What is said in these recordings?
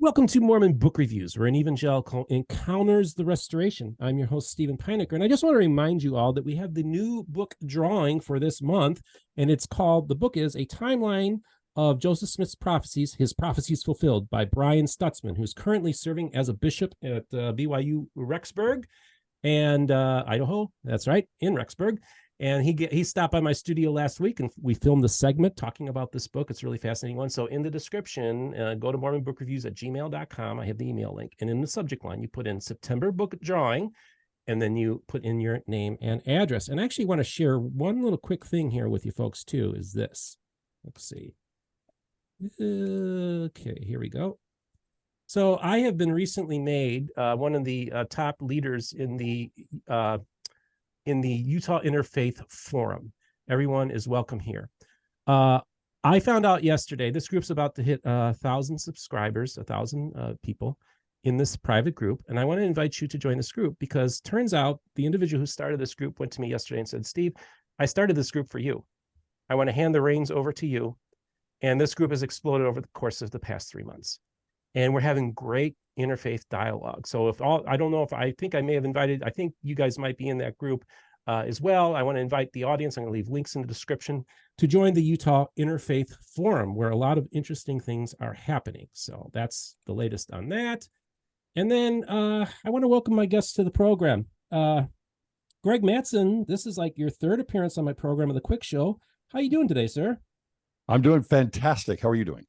Welcome to Mormon Book Reviews, where an evangelical encounters the restoration. I'm your host, Steven Pynakker, and I just want to remind you all that we have the new book drawing for this month, and it's called, the book is A Timeline of Joseph Smith's Prophecies, His Prophecies Fulfilled, by Brian Stutzman, who's currently serving as a bishop at BYU Rexburg and Idaho. That's right, in Rexburg. And he stopped by my studio last week, and we filmed a segment talking about this book. It's a really fascinating one. So in the description, go to mormonbookreviews@gmail.com. I have the email link. And in the subject line, you put in September book drawing, and then you put in your name and address. And I actually want to share one little quick thing here with you folks, too, is this. Let's see. Okay, here we go. So I have been recently made one of the top leaders in the Utah Interfaith Forum. Everyone is welcome here. I found out yesterday, this group's about to hit 1,000 subscribers, 1,000 people in this private group. And I want to invite you to join this group because turns out the individual who started this group went to me yesterday and said, Steve, I started this group for you. I want to hand the reins over to you. And this group has exploded over the course of the past 3 months. And we're having great interfaith dialogue. So I don't know if I think I may have invited, I think you guys might be in that group as well. I want to invite the audience. I'm going to leave links in the description to join the Utah Interfaith Forum, where a lot of interesting things are happening. So that's the latest on that. And then I want to welcome my guests to the program. Greg Matsen, this is like your third appearance on my program of The Quick Show. How are you doing today, sir? I'm doing fantastic. How are you doing?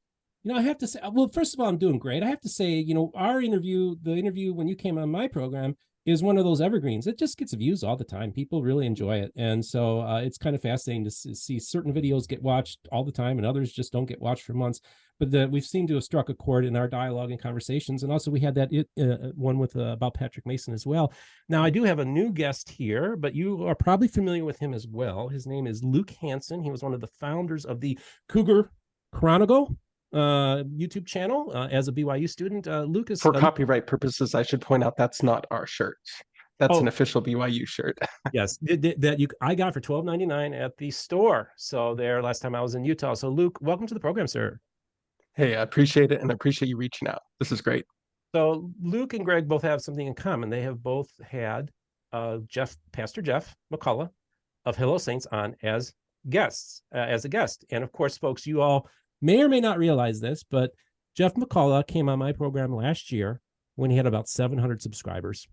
I have to say, well, first of all, I'm doing great. I have to say, our interview, the interview when you came on my program is one of those evergreens. It just gets views all the time. People really enjoy it. And so it's kind of fascinating to see certain videos get watched all the time and others just don't get watched for months. But we've seemed to have struck a chord in our dialogue and conversations. And also we had that one with about Patrick Mason as well. Now, I do have a new guest here, but you are probably familiar with him as well. His name is Luke Hanson. He was one of the founders of the Cougar Chronicle YouTube channel as a BYU student. Lucas, for copyright purposes, I should point out that's not our shirt. That's an official BYU shirt. Yes, that I got for $12.99 at the store. So there, last time I was in Utah. So Luke, welcome to the program, sir. Hey, I appreciate it, and I appreciate you reaching out. This is great. So Luke and Greg both have something in common. They have both had Pastor Jeff McCullough of Hello Saints on as guests, as a guest. And of course, folks, you all may or may not realize this, but Jeff McCullough came on my program last year when he had about 700 subscribers.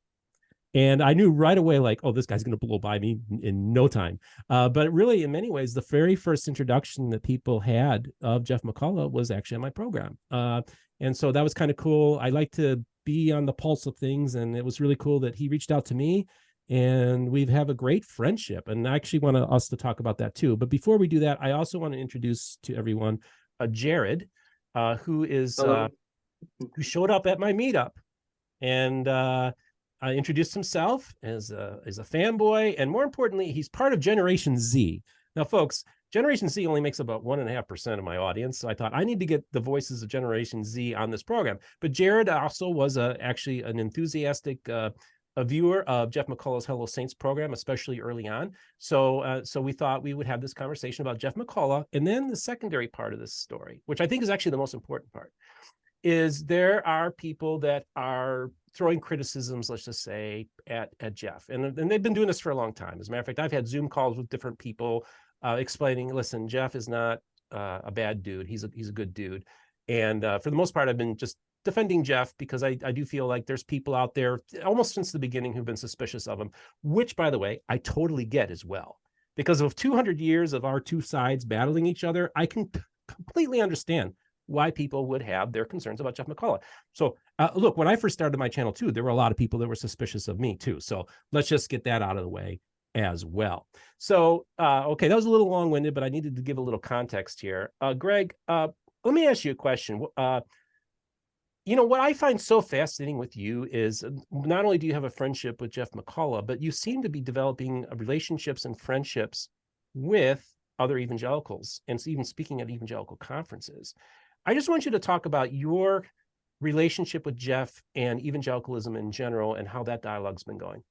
And I knew right away, like, oh, this guy's going to blow by me in no time. But really, in many ways, the very first introduction that people had of Jeff McCullough was actually on my program. And so that was kind of cool. I like to be on the pulse of things. And it was really cool that he reached out to me. And we have a great friendship. And I actually want us to talk about that, too. But before we do that, I also want to introduce to everyone Jared, who showed up at my meetup and introduced himself as a fanboy, and more importantly, he's part of Generation Z. Now, folks, Generation Z only makes about 1.5% of my audience, so I thought I need to get the voices of Generation Z on this program. But Jared also was actually an enthusiastic a viewer of Jeff McCullough's Hello Saints program, especially early on. So we thought we would have this conversation about Jeff McCullough. And then the secondary part of this story, which I think is actually the most important part, is there are people that are throwing criticisms, let's just say, at Jeff. And they've been doing this for a long time. As a matter of fact, I've had Zoom calls with different people explaining, listen, Jeff is not a bad dude. He's a good dude. And for the most part, I've been just defending Jeff because I do feel like there's people out there almost since the beginning who've been suspicious of him, which, by the way, I totally get as well. Because of 200 years of our two sides battling each other, I can completely understand why people would have their concerns about Jeff McCullough. So look, when I first started my channel too, there were a lot of people that were suspicious of me too. So let's just get that out of the way as well. So, okay, that was a little long-winded, but I needed to give a little context here. Greg, let me ask you a question. What I find so fascinating with you is not only do you have a friendship with Jeff McCullough, but you seem to be developing relationships and friendships with other evangelicals and even speaking at evangelical conferences. I just want you to talk about your relationship with Jeff and evangelicalism in general and how that dialogue's been going.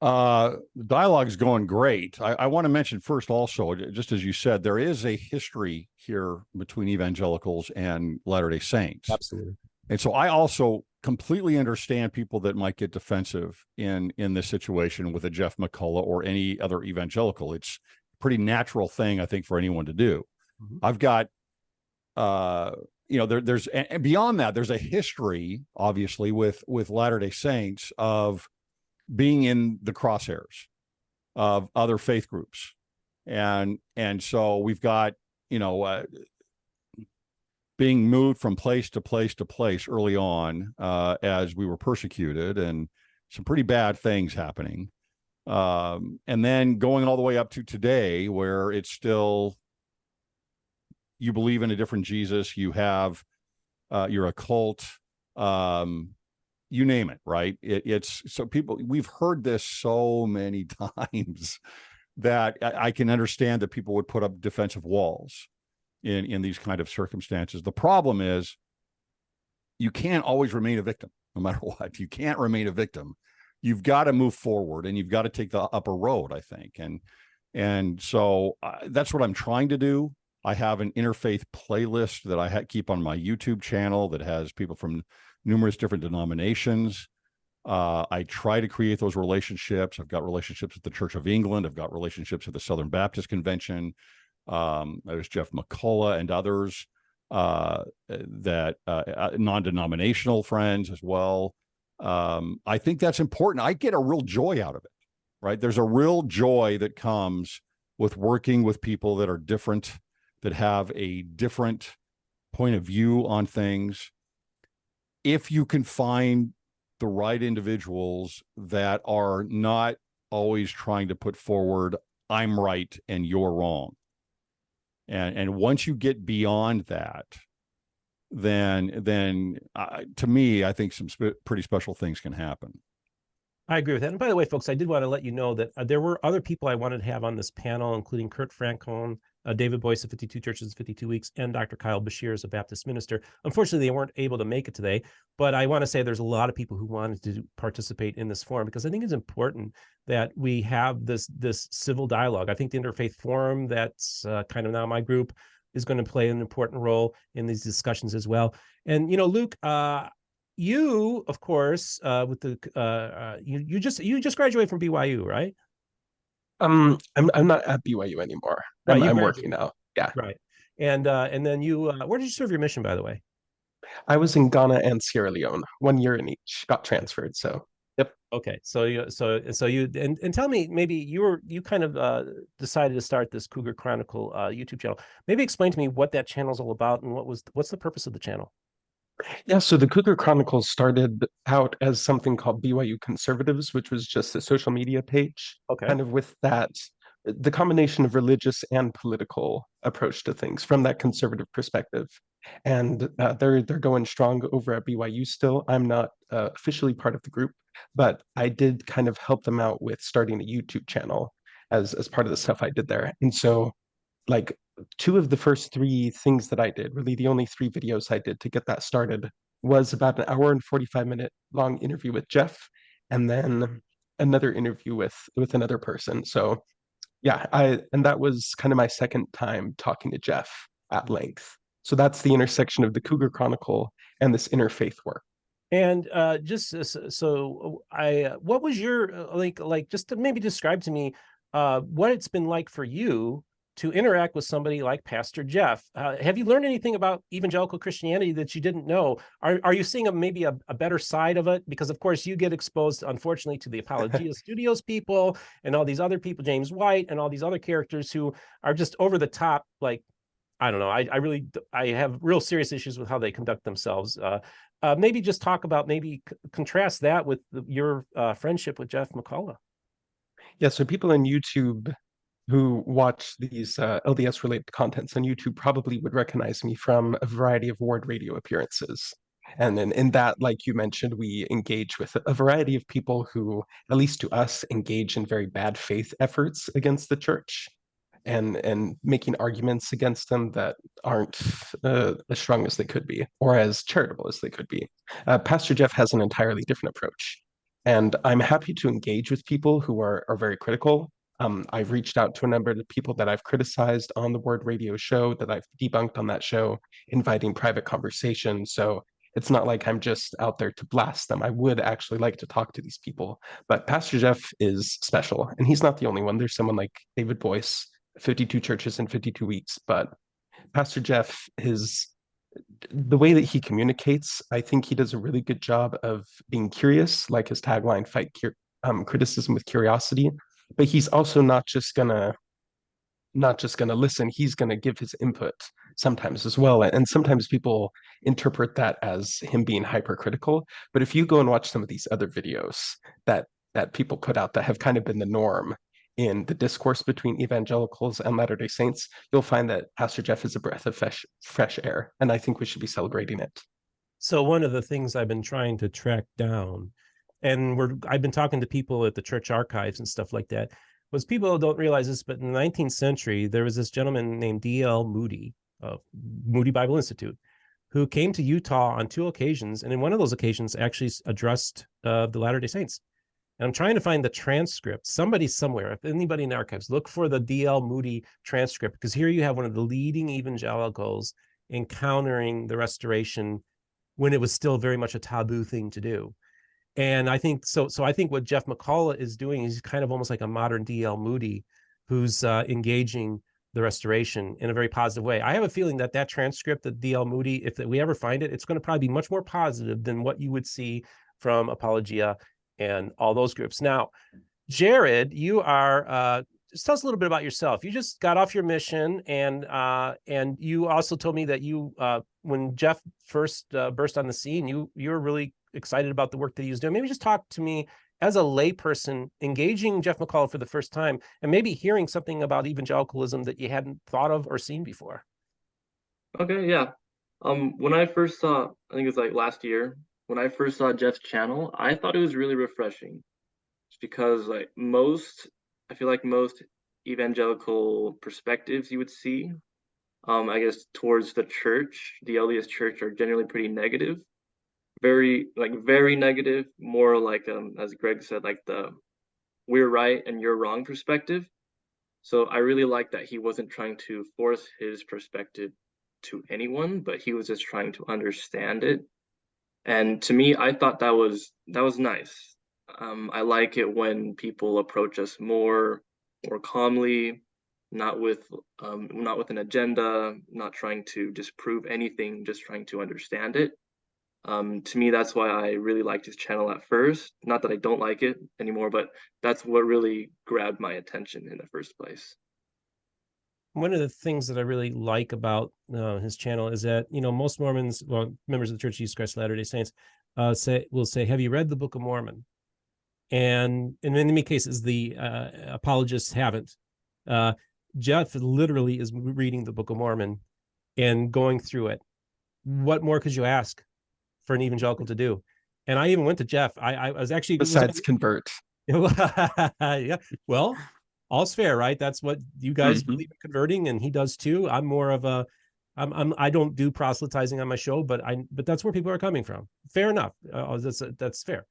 The dialogue is going great. I want to mention first also, just as you said, there is a history here between evangelicals and Latter-day Saints. Absolutely. And so I also completely understand people that might get defensive in this situation with a Jeff McCullough or any other evangelical. It's a pretty natural thing, I think, for anyone to do. Mm-hmm. I've got, there's and beyond that, there's a history, obviously, with Latter-day Saints of being in the crosshairs of other faith groups. And so we've got, being moved from place to place to place early on as we were persecuted, and some pretty bad things happening. And then going all the way up to today, where it's still, you believe in a different Jesus, you have, you're a cult, you name it, right? It's so people, we've heard this so many times that I can understand that people would put up defensive walls in these kind of circumstances. The problem is you can't always remain a victim, no matter what. You can't remain a victim. You've got to move forward, and you've got to take the upper road, I think. And so that's what I'm trying to do. I have an interfaith playlist that I keep on my YouTube channel that has people from numerous different denominations. I try to create those relationships. I've got relationships with the Church of England. I've got relationships with the Southern Baptist Convention. There's Jeff McCullough and others that non-denominational friends as well. I think that's important. I get a real joy out of it, right? There's a real joy that comes with working with people that are different, that have a different point of view on things. If you can find the right individuals that are not always trying to put forward, I'm right and you're wrong. And once you get beyond that, then to me, I think some pretty special things can happen. I agree with that. And by the way, folks, I did want to let you know that there were other people I wanted to have on this panel, including Kurt Francone, David Boyce of 52 Churches, 52 Weeks, and Dr. Kyle Bashir as a Baptist minister. Unfortunately, they weren't able to make it today, but I want to say there's a lot of people who wanted to participate in this forum, because I think it's important that we have this civil dialogue. I think the Interfaith Forum, that's kind of now my group, is going to play an important role in these discussions as well. And, Luke, you, of course, with the you just graduated from BYU, right? I'm not at BYU anymore. Right, I'm working now. Yeah. Right. And then you, where did you serve your mission, by the way? I was in Ghana and Sierra Leone, 1 year in each, got transferred. So, yep. Okay. So you, and tell me, maybe you kind of decided to start this Cougar Chronicle YouTube channel. Maybe explain to me what that channel is all about, and what's the purpose of the channel? Yeah, so the Cougar Chronicles started out as something called BYU Conservatives, which was just a social media page. Okay. Kind of with that, the combination of religious and political approach to things from that conservative perspective. And they're going strong over at BYU still. I'm not officially part of the group, but I did kind of help them out with starting a YouTube channel as part of the stuff I did there. And so, like, 2 of the first 3 things that I did, really the only 3 videos I did to get that started, was about an hour and 45-minute long interview with Jeff, and then another interview with another person. So yeah, and that was kind of my second time talking to Jeff at length. So that's the intersection of the Cougar Chronicle and this interfaith work. And what was your like just to maybe describe to me what it's been like for you to interact with somebody like Pastor Jeff? Have you learned anything about evangelical Christianity that you didn't know? Are you seeing maybe a better side of it? Because of course you get exposed, unfortunately, to the Apologia Studios people and all these other people, James White and all these other characters who are just over the top. Like, I don't know. I have real serious issues with how they conduct themselves. Maybe just talk about, maybe contrast that with your friendship with Jeff McCullough. Yeah, so people on YouTube who watch these LDS related contents on YouTube probably would recognize me from a variety of Ward Radio appearances. And then in that, like you mentioned, we engage with a variety of people who, at least to us, engage in very bad faith efforts against the church and making arguments against them that aren't as strong as they could be or as charitable as they could be. Pastor Jeff has an entirely different approach. And I'm happy to engage with people who are very critical. I've reached out to a number of people that I've criticized on the Word Radio show, that I've debunked on that show, inviting private conversation. So it's not like I'm just out there to blast them. I would actually like to talk to these people. But Pastor Jeff is special, and he's not the only one. There's someone like David Boyce, 52 churches in 52 weeks. But Pastor Jeff, the way that he communicates, I think he does a really good job of being curious, like his tagline, fight criticism with curiosity. But he's also not just gonna listen. He's gonna give his input sometimes as well. And sometimes people interpret that as him being hypercritical. But if you go and watch some of these other videos that people put out that have kind of been the norm in the discourse between evangelicals and Latter-day Saints, you'll find that Pastor Jeff is a breath of fresh air, and I think we should be celebrating it. So one of the things I've been trying to track down, and I've been talking to people at the church archives and stuff like that, was people don't realize this, but in the 19th century, there was this gentleman named D.L. Moody of Moody Bible Institute, who came to Utah on 2 occasions, and in one of those occasions actually addressed the Latter-day Saints. And I'm trying to find the transcript. Somebody somewhere, if anybody in the archives, look for the D.L. Moody transcript, because here you have one of the leading evangelicals encountering the restoration when it was still very much a taboo thing to do. And I think so I think what Jeff McCullough is doing is kind of almost like a modern D.L. Moody, who's engaging the restoration in a very positive way. I have a feeling that transcript of D.L. Moody, if we ever find it, it's going to probably be much more positive than what you would see from Apologia and all those groups. Now, Jared, you are just tell us a little bit about yourself. You just got off your mission, and you also told me that you when Jeff first burst on the scene, you were really excited about the work that he was doing. Maybe just talk to me as a layperson engaging Jeff McCullough for the first time, and maybe hearing something about evangelicalism that you hadn't thought of or seen before. Okay, yeah. When I first saw, I think it was like last year, when I first saw Jeff's channel, I thought it was really refreshing. Just because I feel like most evangelical perspectives you would see, I guess towards the church, the LDS church, are generally pretty negative. Very negative, more like as Greg said, like the we're right and you're wrong perspective. So I really like that he wasn't trying to force his perspective to anyone, but he was just trying to understand it. And to me, I thought that was nice. I like it when people approach us more calmly, not with an agenda, not trying to disprove anything, just trying to understand it. To me, that's why I really liked his channel at first. Not that I don't like it anymore, but that's what really grabbed my attention in the first place. One of the things that I really like about his channel is that, most Mormons, well, members of the Church of Jesus Christ of Latter-day Saints, will say, have you read the Book of Mormon? And in many cases, the apologists haven't. Jeff literally is reading the Book of Mormon and going through it. What more could you ask for an evangelical to do? And I even went to Jeff. I was actually besides convert. Yeah, well, all's fair, right? That's what you guys believe in, converting, and he does too. I'm more of a I don't do proselytizing on my show, but that's where people are coming from. Fair enough. That's fair.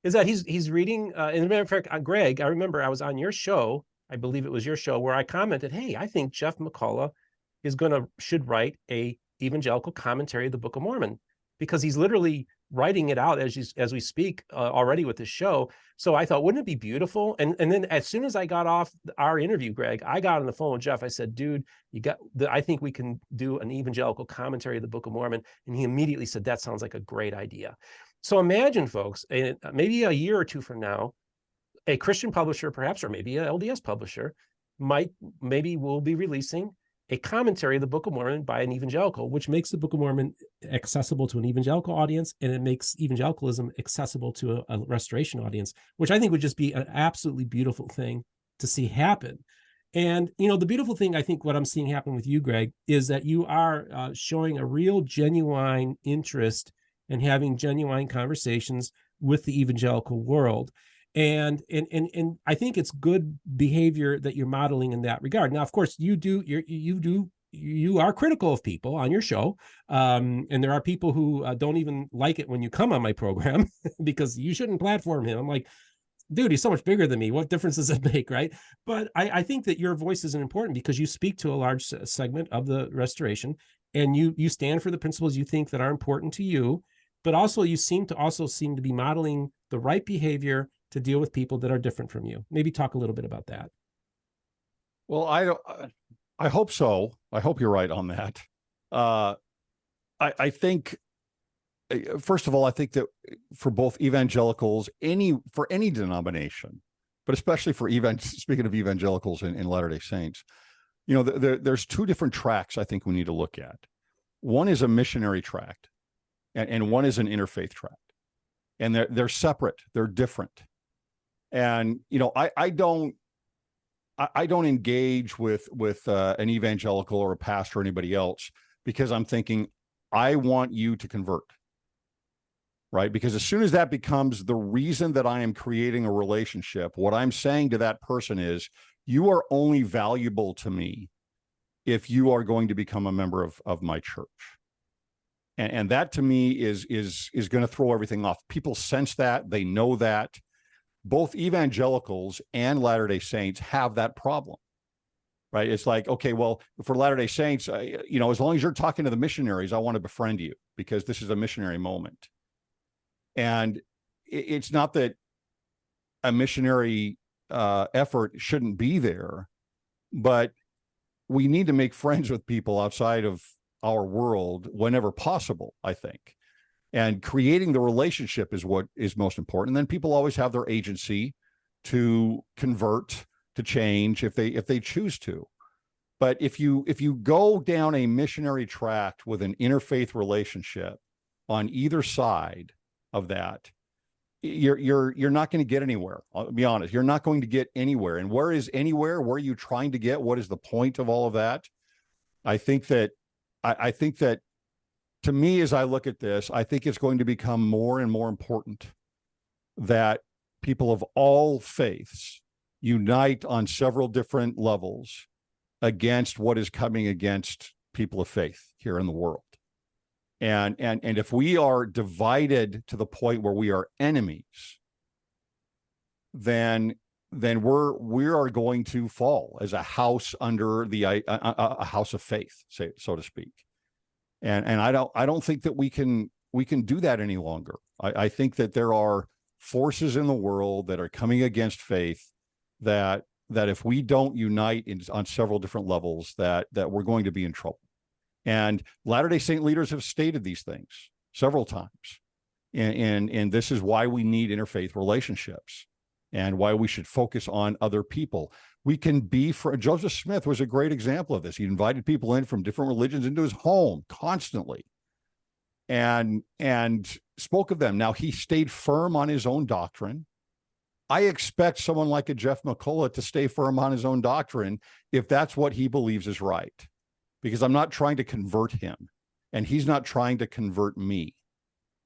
Is that he's reading, and as a matter of fact, Greg, I remember I was on your show, I believe it was your show, where I commented, hey, I think Jeff McCullough should write a evangelical commentary of the Book of Mormon, because he's literally writing it out as we speak already with this show. So I thought, wouldn't it be beautiful? And then as soon as I got off our interview, Greg, I got on the phone with Jeff. I said, dude, I think we can do an evangelical commentary of the Book of Mormon. And he immediately said, that sounds like a great idea. So imagine, folks, maybe a year or two from now, a Christian publisher, perhaps, or maybe an LDS publisher, maybe will be releasing a commentary of the Book of Mormon by an evangelical, which makes the Book of Mormon accessible to an evangelical audience, and it makes evangelicalism accessible to a restoration audience, which I think would just be an absolutely beautiful thing to see happen. And, the beautiful thing, I think what I'm seeing happen with you, Greg, is that you are showing a real genuine interest in having genuine conversations with the evangelical world. And I think it's good behavior that you're modeling in that regard. Now, of course, you do you are critical of people on your show. And there are people who don't even like it when you come on my program because you shouldn't platform him. I'm like, dude, he's so much bigger than me. What difference does it make, right? But I think that your voice is important because you speak to a large segment of the restoration, and you stand for the principles you think that are important to you, but also you seem to be modeling the right behavior to deal with people that are different from you. Maybe talk a little bit about that. Well, I hope so. I hope you're right on that. I think, first of all, I think that for both evangelicals, for any denomination, but especially for speaking of evangelicals and Latter-day Saints, there's two different tracks I think we need to look at. One is a missionary tract, and one is an interfaith tract, and they're separate. They're different. And I don't engage with an evangelical or a pastor or anybody else because I'm thinking I want you to convert. Right? Because as soon as that becomes the reason that I am creating a relationship, what I'm saying to that person is, you are only valuable to me if you are going to become a member of my church. And that to me is going to throw everything off. People sense that, they know that. Both evangelicals and Latter-day Saints have that problem. Right? It's like, okay, well, for Latter-day Saints, as long as you're talking to the missionaries, I want to befriend you because this is a missionary moment. And it's not that a missionary effort shouldn't be there, but we need to make friends with people outside of our world whenever possible, I think. And creating the relationship is what is most important. And then people always have their agency to convert, to change if they choose to. But if you go down a missionary tract with an interfaith relationship on either side of that, you're not going to get anywhere. I'll be honest, you're not going to get anywhere. And where is anywhere? Where are you trying to get? What is the point of all of that? I think that to me, as I look at this, I think it's going to become more and more important that people of all faiths unite on several different levels against what is coming against people of faith here in the world. And if we are divided to the point where we are enemies, then we are going to fall as a house under a house of faith, so to speak. And I don't think that we can do that any longer. I think that there are forces in the world that are coming against faith that if we don't unite on several different levels, that we're going to be in trouble. And Latter-day Saint leaders have stated these things several times. And this is why we need interfaith relationships and why we should focus on other people. We can be Joseph Smith was a great example of this. He invited people in from different religions into his home constantly and spoke of them. Now, he stayed firm on his own doctrine. I expect someone like a Jeff McCullough to stay firm on his own doctrine if that's what he believes is right. Because I'm not trying to convert him, and he's not trying to convert me.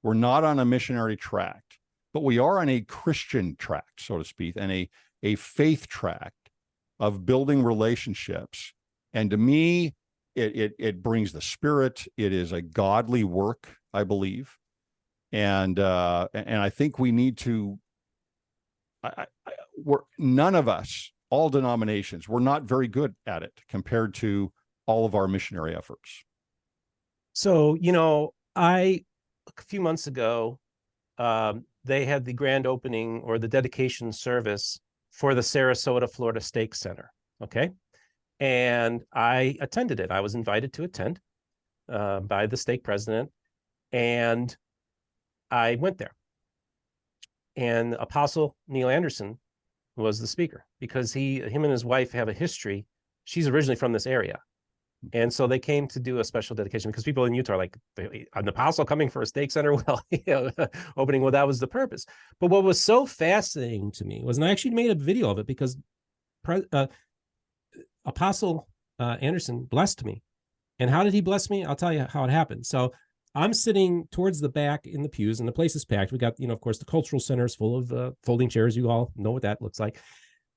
We're not on a missionary tract, but we are on a Christian tract, so to speak, and a faith tract of building relationships. And to me, it brings the Spirit. It is a godly work, I believe, and I think we need to. None of us, all denominations, we're not very good at it compared to all of our missionary efforts. So, a few months ago, they had the grand opening or the dedication service for the Sarasota, Florida Stake Center. Okay. And I attended it. I was invited to attend by the stake president. And I went there. And Apostle Neil Anderson was the speaker because him and his wife have a history. She's originally from this area. And so they came to do a special dedication because people in Utah are like, an apostle coming for a stake center? Well, opening, well, that was the purpose. But what was so fascinating to me was, and I actually made a video of it because Apostle Anderson blessed me. And how did he bless me? I'll tell you how it happened. So I'm sitting towards the back in the pews and the place is packed. We got, of course, the cultural center is full of folding chairs. You all know what that looks like.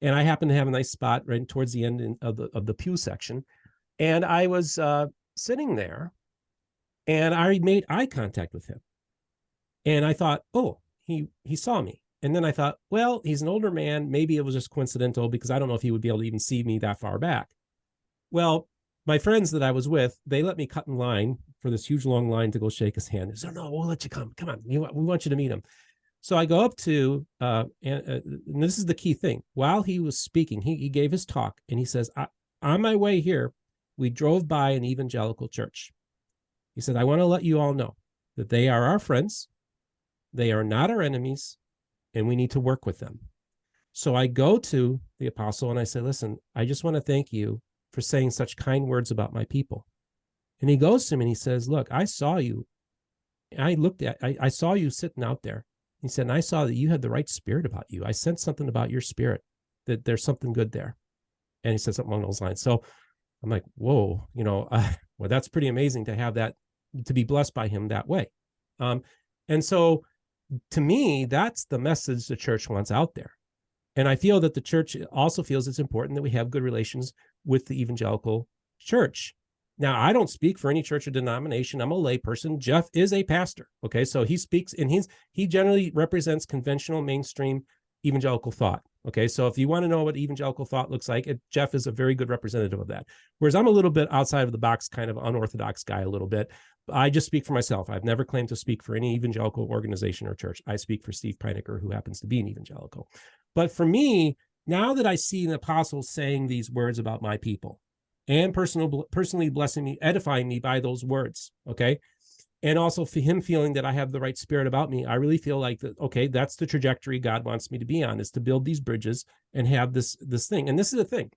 And I happen to have a nice spot right towards the end of the pew section. And I was sitting there, and I made eye contact with him. And I thought, oh, he saw me. And then I thought, well, he's an older man. Maybe it was just coincidental, because I don't know if he would be able to even see me that far back. Well, my friends that I was with, they let me cut in line for this huge long line to go shake his hand. They said, no, we'll let you come. Come on. We want you to meet him. So I go up to, and this is the key thing. While he was speaking, he gave his talk, and he says, on my way here, we drove by an evangelical church. He said, I want to let you all know that they are our friends. They are not our enemies, and we need to work with them. So I go to the apostle and I say, listen, I just want to thank you for saying such kind words about my people. And he goes to him and he says, look, I saw you. I saw you sitting out there. He said, and I saw that you had the right spirit about you. I sensed something about your spirit, that there's something good there. And he said something along those lines. So I'm like, whoa, well, that's pretty amazing to have that, to be blessed by him that way. And so to me, that's the message the church wants out there. And I feel that the church also feels it's important that we have good relations with the evangelical church. Now, I don't speak for any church or denomination. I'm a lay person. Jeff is a pastor. Okay. So he speaks, and he generally represents conventional mainstream evangelical thought. Okay. So if you want to know what evangelical thought looks like, Jeff is a very good representative of that. Whereas I'm a little bit outside of the box, kind of unorthodox guy a little bit. I just speak for myself. I've never claimed to speak for any evangelical organization or church. I speak for Steve Pynakker, who happens to be an evangelical. But for me, now that I see an apostle saying these words about my people and personally blessing me, edifying me by those words, okay, and also for him feeling that I have the right spirit about me, I really feel like that, okay, that's the trajectory God wants me to be on, is to build these bridges and have this thing. And this is the thing.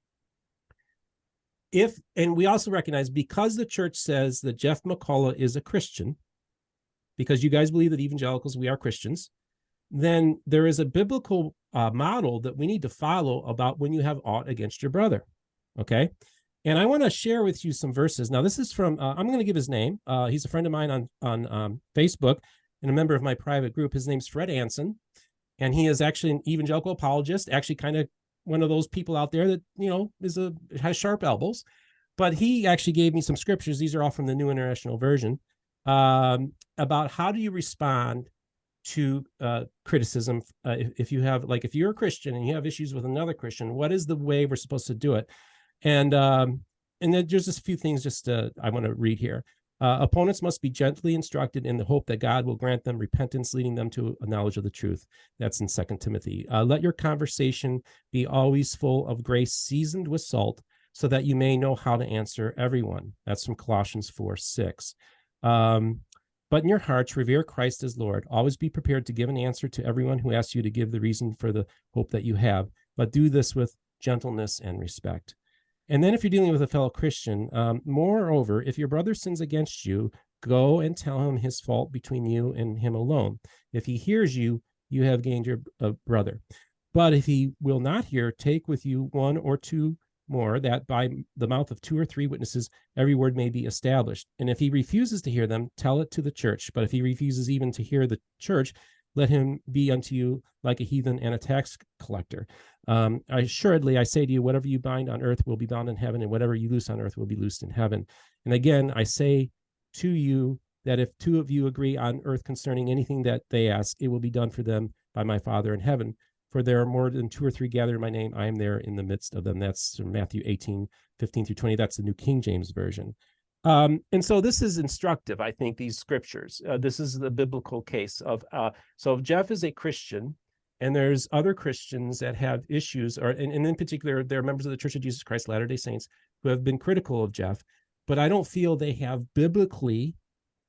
And we also recognize, because the church says that Jeff McCullough is a Christian, because you guys believe that evangelicals, we are Christians, then there is a biblical model that we need to follow about when you have aught against your brother. Okay. And I want to share with you some verses. Now, this is from, I'm going to give his name. He's a friend of mine on Facebook and a member of my private group. His name's Fred Hanson. And he is actually an evangelical apologist, actually kind of one of those people out there that, has sharp elbows. But he actually gave me some scriptures. These are all from the New International Version, about how do you respond to criticism. If you're a Christian and you have issues with another Christian, what is the way we're supposed to do it? And then there's just a few things I want to read here. Opponents must be gently instructed in the hope that God will grant them repentance, leading them to a knowledge of the truth. That's in 2 Timothy. Let your conversation be always full of grace, seasoned with salt, so that you may know how to answer everyone. That's from Colossians 4:6. But in your hearts, revere Christ as Lord. Always be prepared to give an answer to everyone who asks you to give the reason for the hope that you have, but do this with gentleness and respect. And then if you're dealing with a fellow Christian, moreover, if your brother sins against you, go and tell him his fault between you and him alone. If he hears you, you have gained your brother. But if he will not hear, take with you one or two more, that by the mouth of 2 or 3 witnesses, every word may be established. And if he refuses to hear them, tell it to the church. But if he refuses even to hear the church, let him be unto you like a heathen and a tax collector. Assuredly, I say to you, whatever you bind on earth will be bound in heaven, and whatever you loose on earth will be loosed in heaven. And again, I say to you that if 2 of you agree on earth concerning anything that they ask, it will be done for them by my Father in heaven. For there are more than 2 or 3 gathered in my name. I am there in the midst of them. That's from Matthew 18:15-20. That's the New King James Version. And so this is instructive, I think, these scriptures. This is the biblical case of, so if Jeff is a Christian and there's other Christians that have issues, and in particular, they're members of the Church of Jesus Christ Latter-day Saints who have been critical of Jeff, but I don't feel they have biblically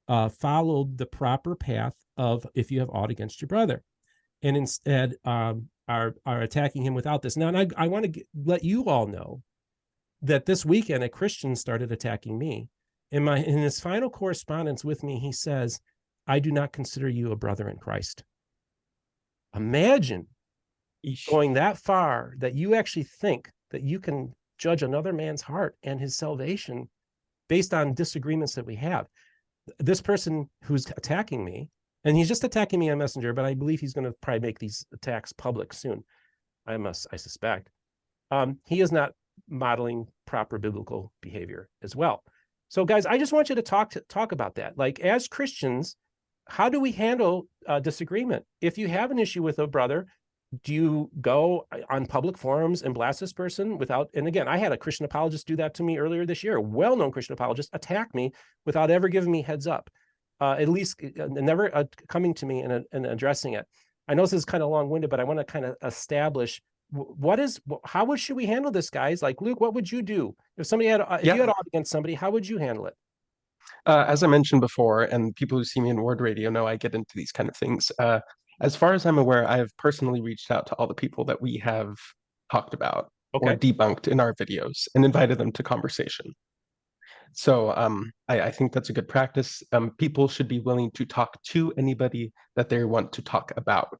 followed the proper path of if you have aught against your brother, and instead are attacking him without this. Now, and I want to let you all know that this weekend a Christian started attacking me. In his final correspondence with me, he says, I do not consider you a brother in Christ. Imagine going that far, that you actually think that you can judge another man's heart and his salvation based on disagreements that we have. This person who's attacking me, and he's just attacking me on Messenger, but I believe he's going to probably make these attacks public soon. I suspect. He is not modeling proper biblical behavior as well. So guys, I just want you to talk about that. Like, as Christians, how do we handle disagreement? If you have an issue with a brother, do you go on public forums and blast this person without, and again, I had a Christian apologist do that to me earlier this year, a well-known Christian apologist attack me without ever giving me heads up, at least never coming to me and addressing it. I know this is kind of long-winded, but I want to kind of establish how should we handle this, guys? Like, Luke, what would you do if somebody had, if you had aught against somebody, how would you handle it? As I mentioned before, and people who see me in Ward Radio know I get into these kind of things. As far as I'm aware, I have personally reached out to all the people that we have talked about or debunked in our videos and invited them to conversation. So I think that's a good practice. People should be willing to talk to anybody that they want to talk about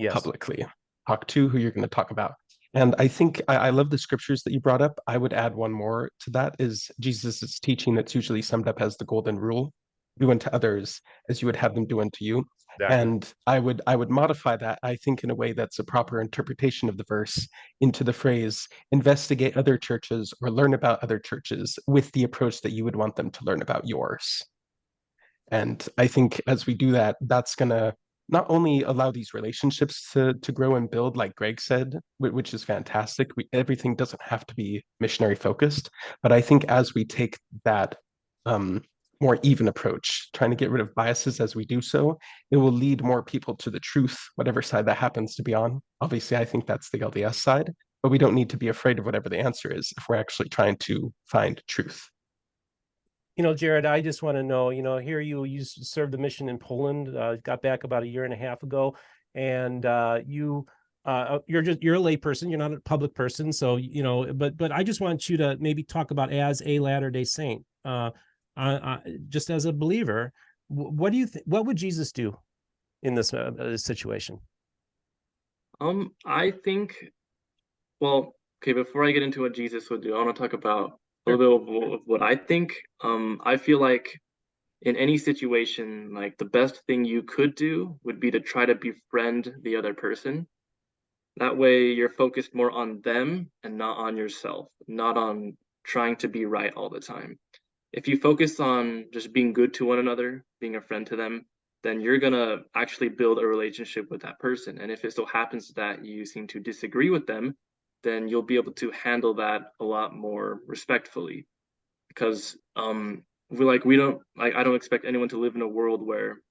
publicly. Talk to who you're going to talk about. And I think I love the scriptures that you brought up. I would add one more to that, is Jesus' teaching that's usually summed up as the golden rule: do unto others as you would have them do unto you. Exactly. And I would modify that, I think, in a way that's a proper interpretation of the verse into the phrase, investigate other churches or learn about other churches with the approach that you would want them to learn about yours. And I think as we do that, that's going to not only allow these relationships to grow and build, like Greg said, which is fantastic. Everything doesn't have to be missionary focused, but I think as we take that more even approach, trying to get rid of biases as we do so, it will lead more people to the truth, whatever side that happens to be on. Obviously, I think that's the LDS side, but we don't need to be afraid of whatever the answer is if we're actually trying to find truth. You know, Jared, I just want to know, you know, here you served the mission in Poland, got back about a year and a half ago, and you're a lay person, you're not a public person, so you know, but I just want you to maybe talk about, as a Latter-day Saint, just as a believer, what do you think? What would Jesus do in this situation? I think, well, okay, before I get into what Jesus would do, I want to talk about a little bit of what I think. I feel like in any situation, like, the best thing you could do would be to try to befriend the other person. That way you're focused more on them and not on yourself, not on trying to be right all the time. If you focus on just being good to one another, being a friend to them, then you're gonna actually build a relationship with that person. And if it so happens that you seem to disagree with them, then you'll be able to handle that a lot more respectfully. Because I don't expect anyone to live in a world where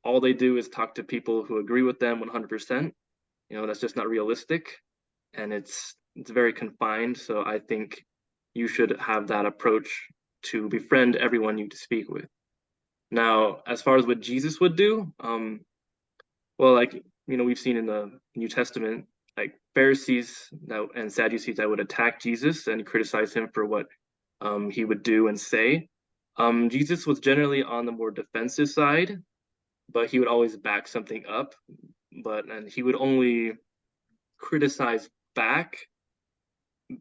all they do is talk to people who agree with them 100%. You know, that's just not realistic, and it's very confined. So I think you should have that approach to befriend everyone you speak with. Now, as far as what Jesus would do, well, like, you know, we've seen in the New Testament, like, Pharisees and Sadducees that would attack Jesus and criticize him for what he would do and say. Jesus was generally on the more defensive side, but he would always back something up. And he would only criticize back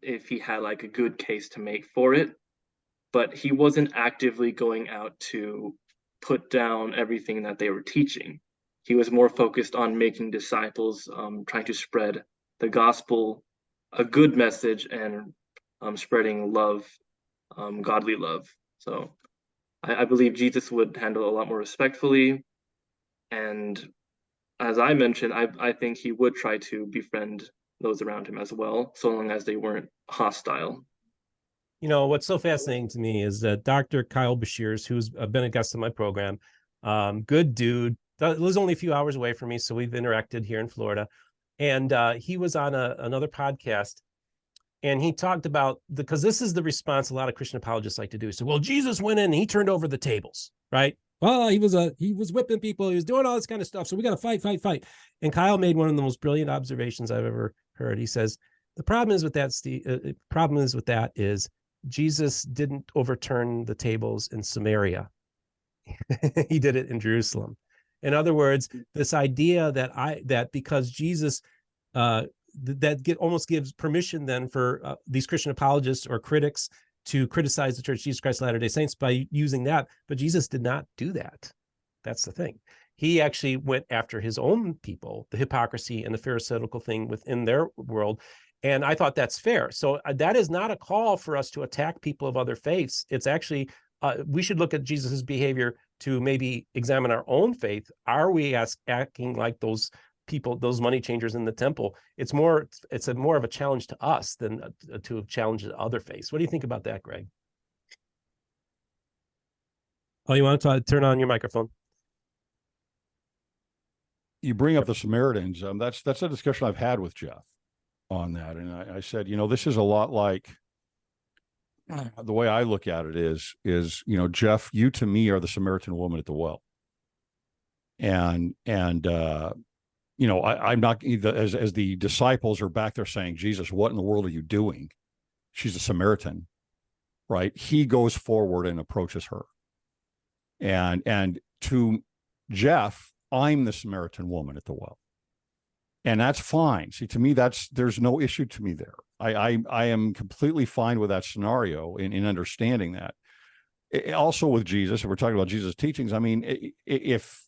if he had like a good case to make for it. But he wasn't actively going out to put down everything that they were teaching. He was more focused on making disciples, trying to spread the gospel, a good message, and spreading love, godly love. So I believe Jesus would handle a lot more respectfully. And as I mentioned, I think he would try to befriend those around him as well, so long as they weren't hostile. You know, what's so fascinating to me is that Dr. Kyle Bashirs, who's been a guest on my program, good dude, lives only a few hours away from me, so we've interacted here in Florida. And he was on another podcast, and he talked about, because this is the response a lot of Christian apologists like to do. So, well, Jesus went in and he turned over the tables, right? Well, he was whipping people, he was doing all this kind of stuff, so we got to fight. And Kyle made one of the most brilliant observations I've ever heard. He says, the problem is with that, Steve, is Jesus didn't overturn the tables in Samaria. He did it in Jerusalem. In other words, this idea that because Jesus almost gives permission then for these Christian apologists or critics to criticize the Church of Jesus Christ of Latter-day Saints by using that, but Jesus did not do that. That's the thing. He actually went after his own people, the hypocrisy and the pharisaical thing within their world. And I thought that's fair. So that is not a call for us to attack people of other faiths. It's actually, we should look at Jesus's behavior to maybe examine our own faith. Are we acting like those people, those money changers in the temple? It's more of a challenge to us than to a challenge to other faiths. What do you think about that, Greg? Oh, you want to turn on your microphone? You bring up the Samaritans. That's a discussion I've had with Jeff on that. And I said, this is a lot like, the way I look at it is, Jeff, you to me are the Samaritan woman at the well. And I'm not, as the disciples are back there saying, Jesus, what in the world are you doing? She's a Samaritan, right? He goes forward and approaches her. And to Jeff, I'm the Samaritan woman at the well. And that's fine. See, to me, there's no issue to me there. I am completely fine with that scenario in understanding that. Also with Jesus, if we're talking about Jesus' teachings, I mean, if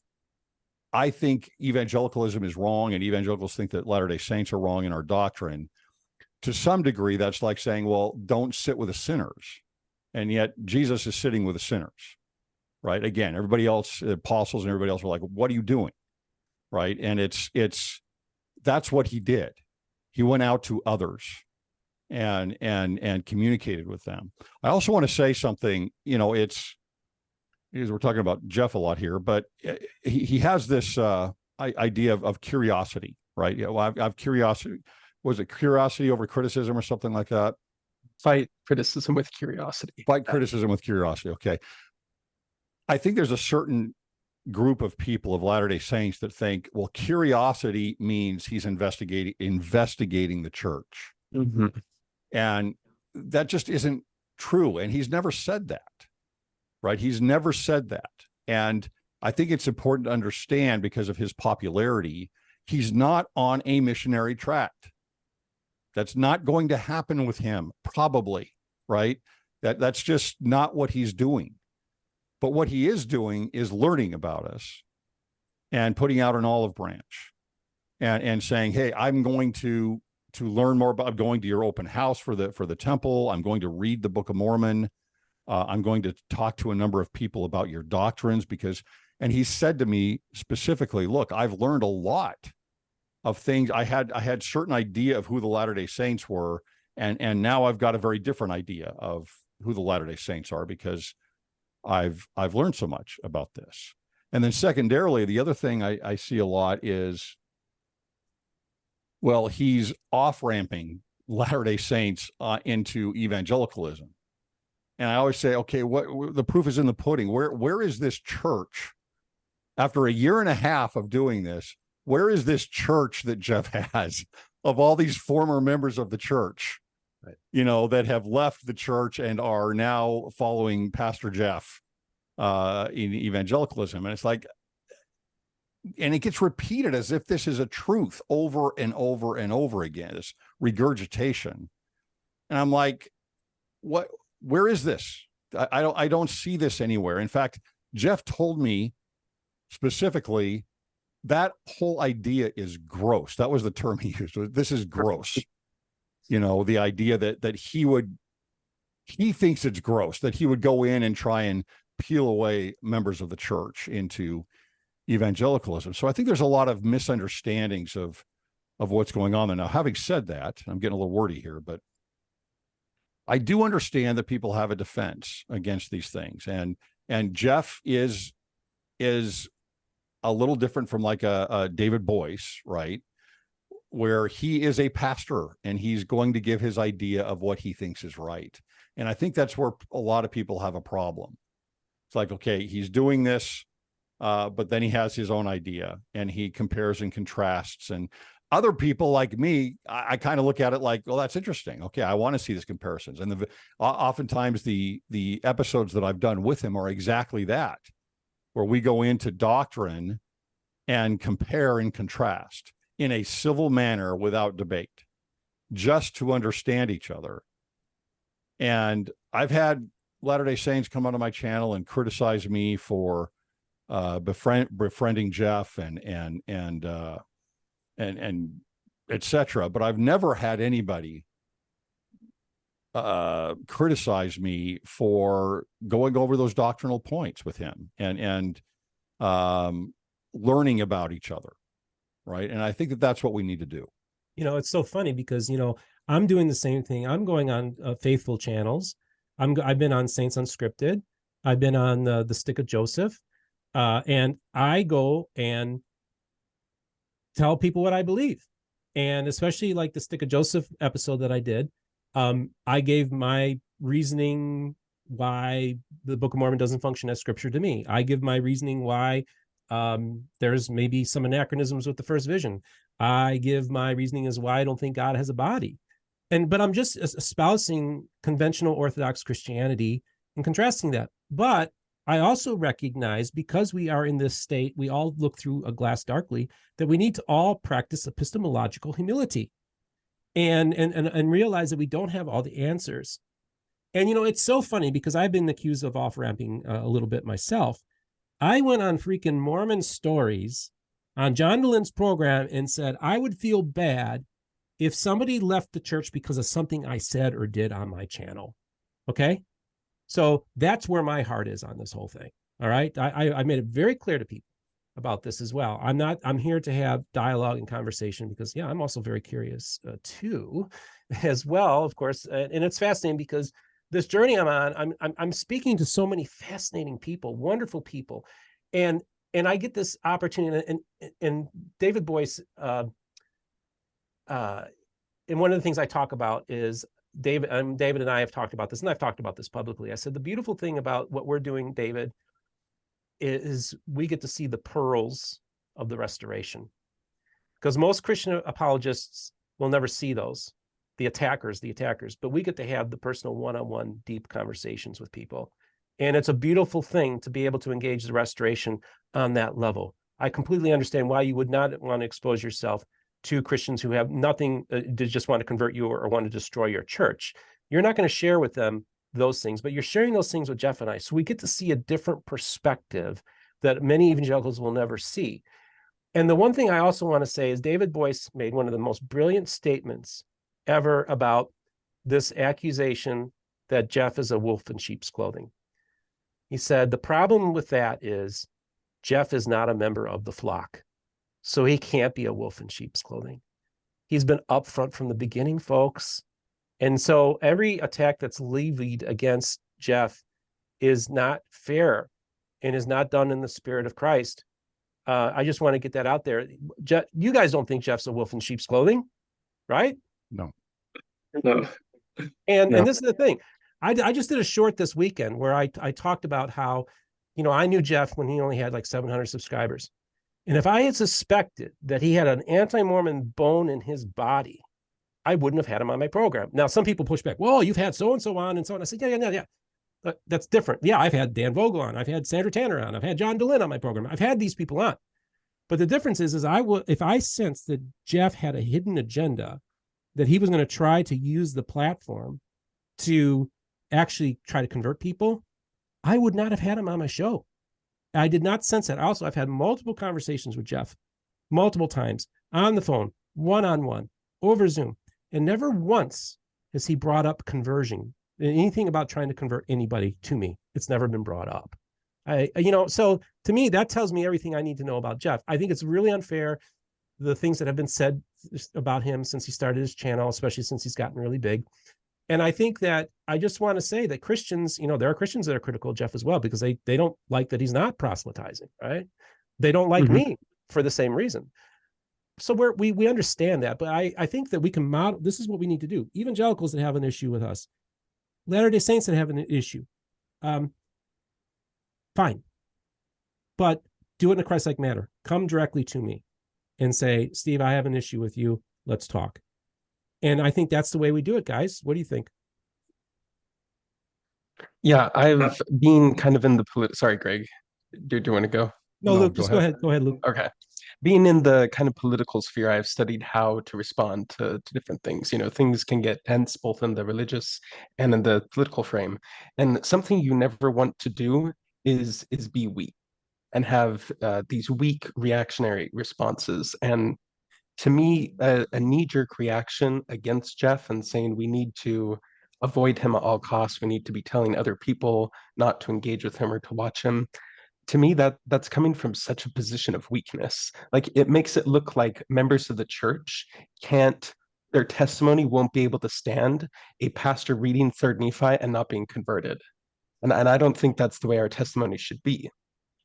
I think evangelicalism is wrong and evangelicals think that Latter-day Saints are wrong in our doctrine, to some degree, that's like saying, well, don't sit with the sinners. And yet Jesus is sitting with the sinners, right? Again, everybody else, apostles and everybody else were like, what are you doing? Right. And that's what he did. He went out to others and communicated with them. I also want to say something, because we're talking about Jeff a lot here, but he has this idea of curiosity, right? I've curiosity. Was it curiosity over criticism or something like that? Fight criticism with curiosity. Fight criticism with curiosity. Okay. I think there's a certain group of people of Latter-day Saints that think, well, curiosity means he's investigating the church. Mm-hmm. And that just isn't true. And he's never said that, right? He's never said that. And I think it's important to understand, because of his popularity, he's not on a missionary track. That's not going to happen with him, probably, right? That's just not what he's doing. But what he is doing is learning about us and putting out an olive branch and saying, hey, I'm going to learn more about, I'm going to your open house for the temple. I'm going to read the Book of Mormon. I'm going to talk to a number of people about your doctrines, and he said to me specifically, look, I've learned a lot of things. I had certain idea of who the Latter-day Saints were. And now I've got a very different idea of who the Latter-day Saints are, because I've learned so much about this. And then secondarily, the other thing I see a lot is, well, he's off-ramping Latter-day Saints into evangelicalism. And I always say, okay, what the proof is in the pudding. Where is this church after a year and a half of doing this? Where is this church that Jeff has of all these former members of the church, right, that have left the church and are now following Pastor Jeff in evangelicalism? And it's like, and it gets repeated as if this is a truth over and over and over again, this regurgitation. And I'm like, where is this? I don't see this anywhere. In fact, Jeff told me specifically that whole idea is gross. That was the term he used. This is gross. The idea that he thinks it's gross, that he would go in and try and peel away members of the church into evangelicalism. So I think there's a lot of misunderstandings of what's going on there. Now, having said that, I'm getting a little wordy here, but I do understand that people have a defense against these things. And Jeff is a little different from like a David Boyce, right? Where he is a pastor and he's going to give his idea of what he thinks is right. And I think that's where a lot of people have a problem. It's like, okay, he's doing this, but then he has his own idea and he compares and contrasts. And other people like me, I kind of look at it like, well, that's interesting. Okay, I want to see these comparisons. And oftentimes the episodes that I've done with him are exactly that, where we go into doctrine and compare and contrast in a civil manner without debate, just to understand each other. And I've had Latter-day Saints come onto my channel and criticize me for befriending Jeff and etc. But I've never had anybody criticize me for going over those doctrinal points with him and learning about each other, right? And I think that that's what we need to do. It's so funny because I'm doing the same thing. I'm going on faithful channels. I've been on Saints Unscripted. I've been on the Stick of Joseph, and I go and tell people what I believe, and especially like the Stick of Joseph episode that I did. I gave my reasoning why the Book of Mormon doesn't function as scripture to me. I give my reasoning why there's maybe some anachronisms with the first vision. I give my reasoning as why I don't think God has a body. But I'm just espousing conventional Orthodox Christianity and contrasting that. But I also recognize, because we are in this state, we all look through a glass darkly, that we need to all practice epistemological humility and realize that we don't have all the answers. And, it's so funny because I've been accused of off-ramping a little bit myself. I went on freaking Mormon Stories on John Delin's program and said, I would feel bad if somebody left the church because of something I said or did on my channel. Okay. So that's where my heart is on this whole thing. All right. I made it very clear to people about this as well. I'm here to have dialogue and conversation because, I'm also very curious too, as well, of course. And it's fascinating because this journey I'm on, I'm speaking to so many fascinating people, wonderful people. And I get this opportunity, and David Boyce, and one of the things I talk about is David and I have talked about this, and I've talked about this publicly. I said, the beautiful thing about what we're doing, David, is we get to see the pearls of the restoration, because most Christian apologists will never see those, the attackers, but we get to have the personal one-on-one deep conversations with people. And it's a beautiful thing to be able to engage the restoration on that level. I completely understand why you would not want to expose yourself to Christians who have nothing to just want to convert you or want to destroy your church. You're not going to share with them those things, but you're sharing those things with Jeff and I. So we get to see a different perspective that many evangelicals will never see. And the one thing I also want to say is David Boyce made one of the most brilliant statements ever about this accusation that Jeff is a wolf in sheep's clothing. He said, the problem with that is Jeff is not a member of the flock, so he can't be a wolf in sheep's clothing. He's been upfront from the beginning, folks. And so every attack that's levied against Jeff is not fair and is not done in the spirit of Christ. I just want to get that out there. You guys don't think Jeff's a wolf in sheep's clothing, right? No. And this is the thing. I just did a short this weekend where I talked about how, I knew Jeff when he only had like 700 subscribers. And if I had suspected that he had an anti-Mormon bone in his body, I wouldn't have had him on my program. Now, some people push back. Well, you've had so-and-so on and so on. I said, yeah. That's different. Yeah, I've had Dan Vogel on. I've had Sandra Tanner on. I've had John Delin on my program. I've had these people on. But the difference is if I sensed that Jeff had a hidden agenda, that he was going to try to use the platform to actually try to convert people, I would not have had him on my show. I did not sense that. Also, I've had multiple conversations with Jeff, multiple times, on the phone, one-on-one, over Zoom, and never once has he brought up conversion, anything about trying to convert anybody to me. It's never been brought up. So to me, that tells me everything I need to know about Jeff. I think it's really unfair, the things that have been said about him since he started his channel, especially since he's gotten really big. And I think that I just want to say that Christians, there are Christians that are critical of Jeff as well, because they don't like that he's not proselytizing, right? They don't like me for the same reason. So we understand that, but I think that we can model, this is what we need to do. Evangelicals that have an issue with us, Latter-day Saints that have an issue, fine, but do it in a Christ-like manner. Come directly to me and say, Steve, I have an issue with you. Let's talk. And I think that's the way we do it, guys. What do you think? Yeah, I've been kind of in the sorry, Greg. Do you want to go? No, Luke, just go ahead. Go ahead, Luke. Okay. Being in the kind of political sphere, I've studied how to respond to different things. Things can get tense both in the religious and in the political frame. And something you never want to do is be weak and have these weak reactionary responses. And To me, a knee-jerk reaction against Jeff and saying we need to avoid him at all costs, we need to be telling other people not to engage with him or to watch him, to me that's coming from such a position of weakness. Like, it makes it look like members of the church can't, their testimony won't be able to stand a pastor reading third Nephi and not being converted. And I don't think that's the way our testimony should be.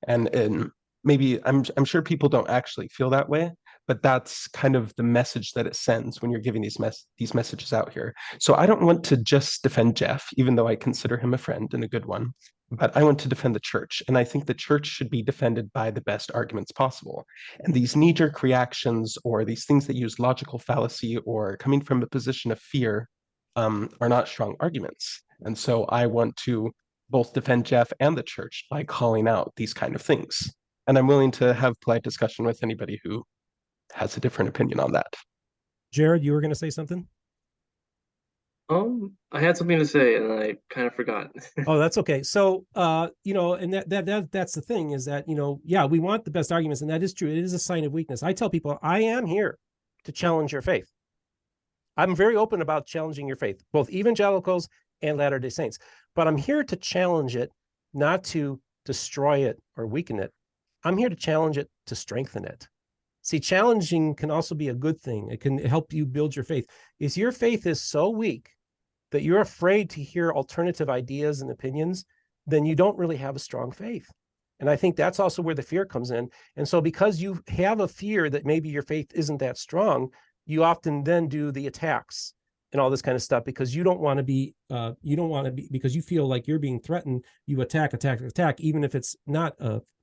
And maybe I'm sure people don't actually feel that way, but that's kind of the message that it sends when you're giving these messages out here. So I don't want to just defend Jeff, even though I consider him a friend and a good one, but I want to defend the church. And I think the church should be defended by the best arguments possible. And these knee-jerk reactions or these things that use logical fallacy or coming from a position of fear are not strong arguments. And so I want to both defend Jeff and the church by calling out these kind of things. And I'm willing to have polite discussion with anybody who has a different opinion on that. Jared, you were going to say something? I had something to say and I kind of forgot. Oh, that's okay. So, and that's the thing is that, yeah, we want the best arguments, and that is true. It is a sign of weakness. I tell people, I am here to challenge your faith. I'm very open about challenging your faith, both evangelicals and Latter-day Saints, but I'm here to challenge it, not to destroy it or weaken it. I'm here to challenge it to strengthen it. See, challenging can also be a good thing. It can help you build your faith. If your faith is so weak that you're afraid to hear alternative ideas and opinions, then you don't really have a strong faith. And I think that's also where the fear comes in. And so because you have a fear that maybe your faith isn't that strong, you often then do the attacks and all this kind of stuff because you don't want to be, because you feel like you're being threatened, you attack, even if it's not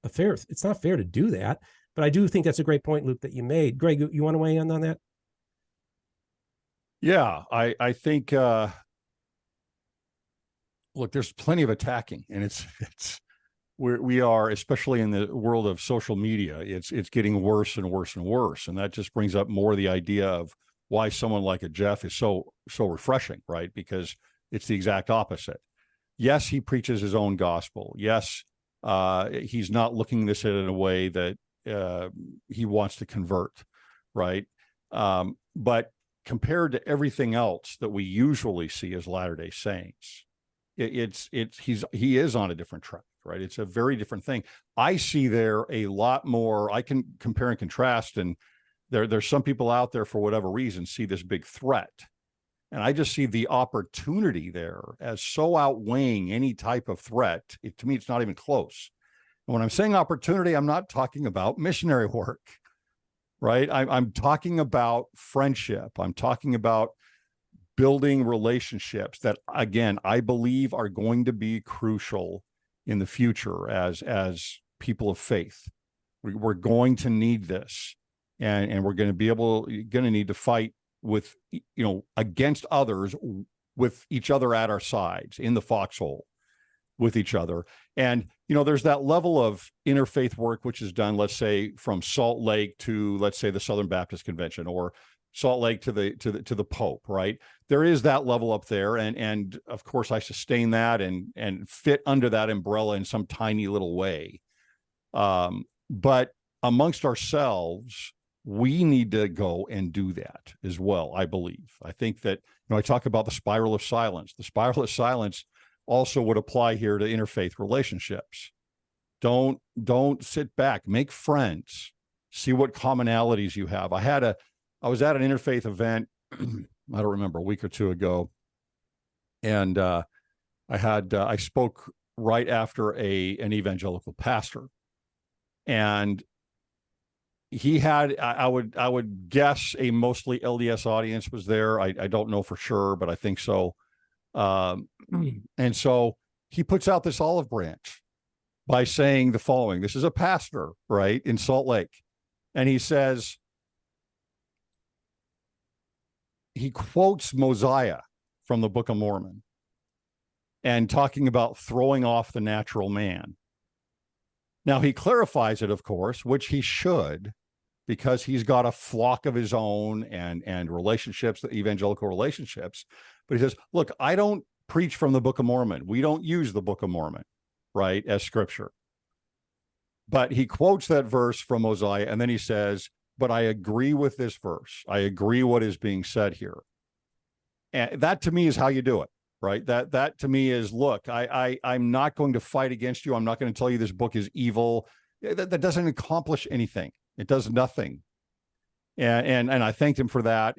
it's not fair to do that. But I do think that's a great point, Luke, that you made. Greg, you want to weigh in on that? Yeah, I think, look, there's plenty of attacking, and we are, especially in the world of social media, it's getting worse and worse and worse. And that just brings up more the idea of why someone like a Jeff is so refreshing, right? Because it's the exact opposite. Yes, he preaches his own gospel. Yes, he's not looking at this in a way that he wants to convert, right? But compared to everything else that we usually see as Latter-day Saints, he is on a different track, right? It's a very different thing. I see there a lot more. I can compare and contrast, and there's some people out there for whatever reason see this big threat, and I just see the opportunity there as so outweighing any type of threat. To me, it's not even close. And when I'm saying opportunity, I'm not talking about missionary work, right? I'm talking about friendship. I'm talking about building relationships that, again, I believe are going to be crucial in the future as people of faith. We're going to need this, and we're going to need to fight with, against others, with each other at our sides in the foxhole with each other. And, there's that level of interfaith work, which is done, let's say, from Salt Lake to, let's say, the Southern Baptist Convention, or Salt Lake to the Pope, right? There is that level up there. And of course I sustain that and fit under that umbrella in some tiny little way. But amongst ourselves, we need to go and do that as well, I believe. I think that, I talk about the spiral of silence. The spiral of silence also would apply here to interfaith relationships. Don't sit back, make friends, see what commonalities you have. I was at an interfaith event, I don't remember, a week or two ago. And I spoke right after an evangelical pastor, and he had, I would guess, a mostly LDS audience was there. I don't know for sure, but I think so. And so he puts out this olive branch by saying the following. This is a pastor, right, in Salt Lake. And he says, he quotes Mosiah from the Book of Mormon and talking about throwing off the natural man. Now, he clarifies it, of course, which he should, because he's got a flock of his own and relationships, evangelical relationships. But he says, look, I don't preach from the Book of Mormon. We don't use the Book of Mormon, right, as scripture. But he quotes that verse from Mosiah, and then he says, but I agree with this verse. I agree what is being said here. And that to me is how you do it, right? That to me is, look, I'm not going to fight against you. I'm not going to tell you this book is evil. That doesn't accomplish anything. It does nothing. And I thanked him for that.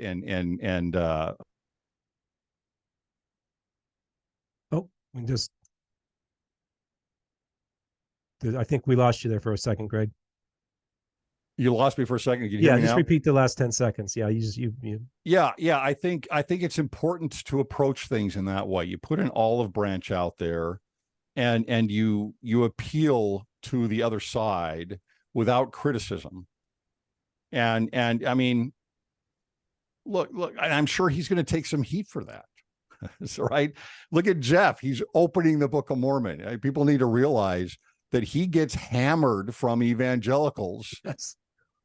I think we lost you there for a second, Greg. You lost me for a second. Can you hear me just now? repeat the last 10 seconds. Yeah, you. Yeah. I think it's important to approach things in that way. You put an olive branch out there, and you appeal to the other side without criticism. And I mean, look, I'm sure he's going to take some heat for that. That's right. Look at Jeff. He's opening the Book of Mormon. People need to realize that he gets hammered from evangelicals. Yes.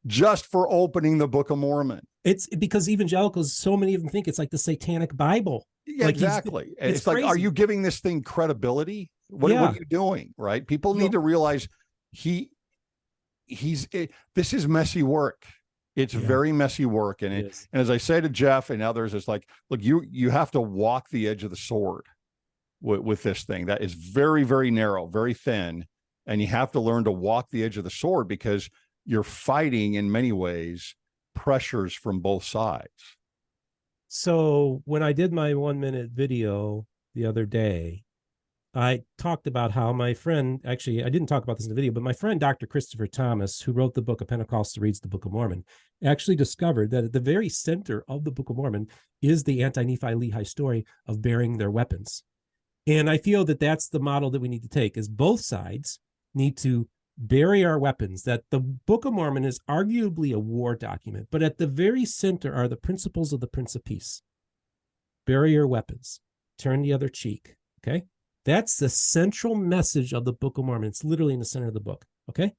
Just for opening the Book of Mormon. It's because evangelicals, so many of them think it's like the Satanic Bible. Yeah, like exactly. It's like, are you giving this thing credibility? What are you doing? Right? People need to realize this is messy work. It's very messy work. And as I say to Jeff and others, it's like, look, you have to walk the edge of the sword with this thing. That is very, very narrow, very thin. And you have to learn to walk the edge of the sword, because you're fighting in many ways pressures from both sides. So when I did my 1-minute video the other day, I talked about how my friend, actually, I didn't talk about this in the video, but my friend, Dr. Christopher Thomas, who wrote the book of Pentecostal Reads the Book of Mormon, actually discovered that at the very center of the Book of Mormon is the anti-Nephi-Lehi story of bearing their weapons. And I feel that that's the model that we need to take, is both sides need to bury our weapons. That the Book of Mormon is arguably a war document, but at the very center are the principles of the Prince of Peace. Bury your weapons, turn the other cheek. Okay, that's the central message of the Book of Mormon. It's literally in the center of the book. Okay,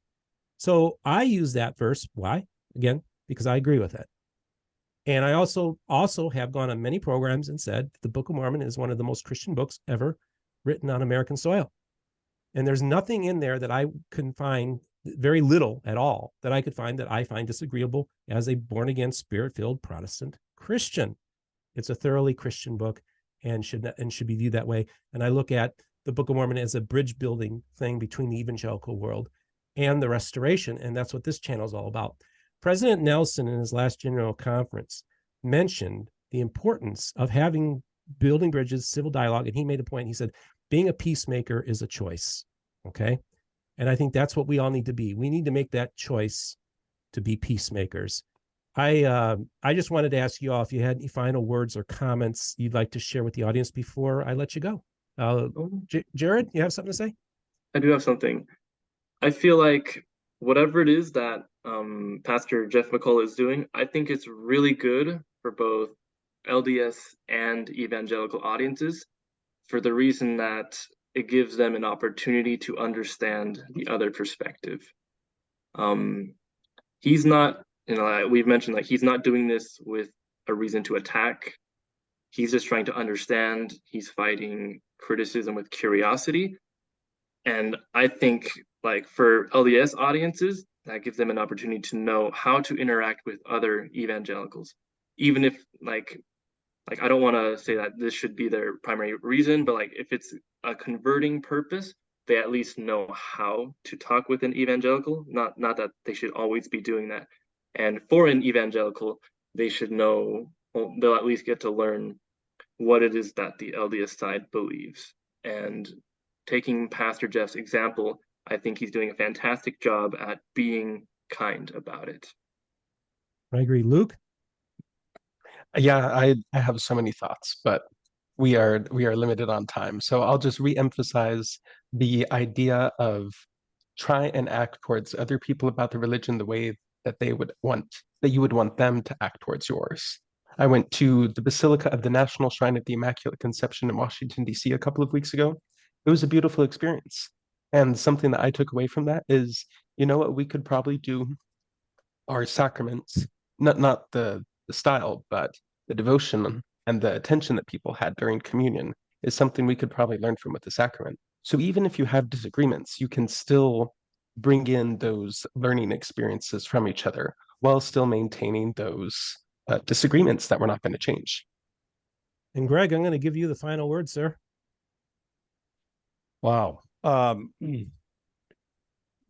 so I use that verse. Why? Again, because I agree with it. And I also have gone on many programs and said the Book of Mormon is one of the most Christian books ever written on American soil. And there's nothing in there that I can find, very little at all, that I could find that I find disagreeable as a born-again, spirit-filled Protestant Christian. It's a thoroughly Christian book and should be viewed that way. And I look at the Book of Mormon as a bridge-building thing between the evangelical world and the Restoration, and that's what this channel is all about. President Nelson, in his last general conference, mentioned the importance of building bridges, civil dialogue, and he made a point. He said, being a peacemaker is a choice, okay? And I think that's what we all need to be. We need to make that choice to be peacemakers. I just wanted to ask you all if you had any final words or comments you'd like to share with the audience before I let you go. Jared, you have something to say? I do have something. I feel like whatever it is that Pastor Jeff McCullough is doing, I think it's really good for both LDS and evangelical audiences, for the reason that it gives them an opportunity to understand the other perspective. He's not, we've mentioned, like, he's not doing this with a reason to attack. He's just trying to understand. He's fighting criticism with curiosity. And I think, like, for LDS audiences, that gives them an opportunity to know how to interact with other evangelicals, even if, like I don't want to say that this should be their primary reason, but like if it's a converting purpose, they at least know how to talk with an evangelical, not that they should always be doing that. And for an evangelical, they should know, well, they'll at least get to learn what it is that the LDS side believes. And taking Pastor Jeff's example, I think he's doing a fantastic job at being kind about it. I agree. Luke? Yeah, I have so many thoughts, but we are limited on time. So I'll just re-emphasize the idea of try and act towards other people about the religion the way that you would want them to act towards yours. I went to the Basilica of the National Shrine of the Immaculate Conception in Washington, D.C. a couple of weeks ago. It was a beautiful experience. And something that I took away from that is, you know what, we could probably do our sacraments, not the style, but the devotion and the attention that people had during communion is something we could probably learn from with the sacrament. So even if you have disagreements, you can still bring in those learning experiences from each other while still maintaining those disagreements that we're not going to change. And Greg, I'm going to give you the final word, sir. Wow.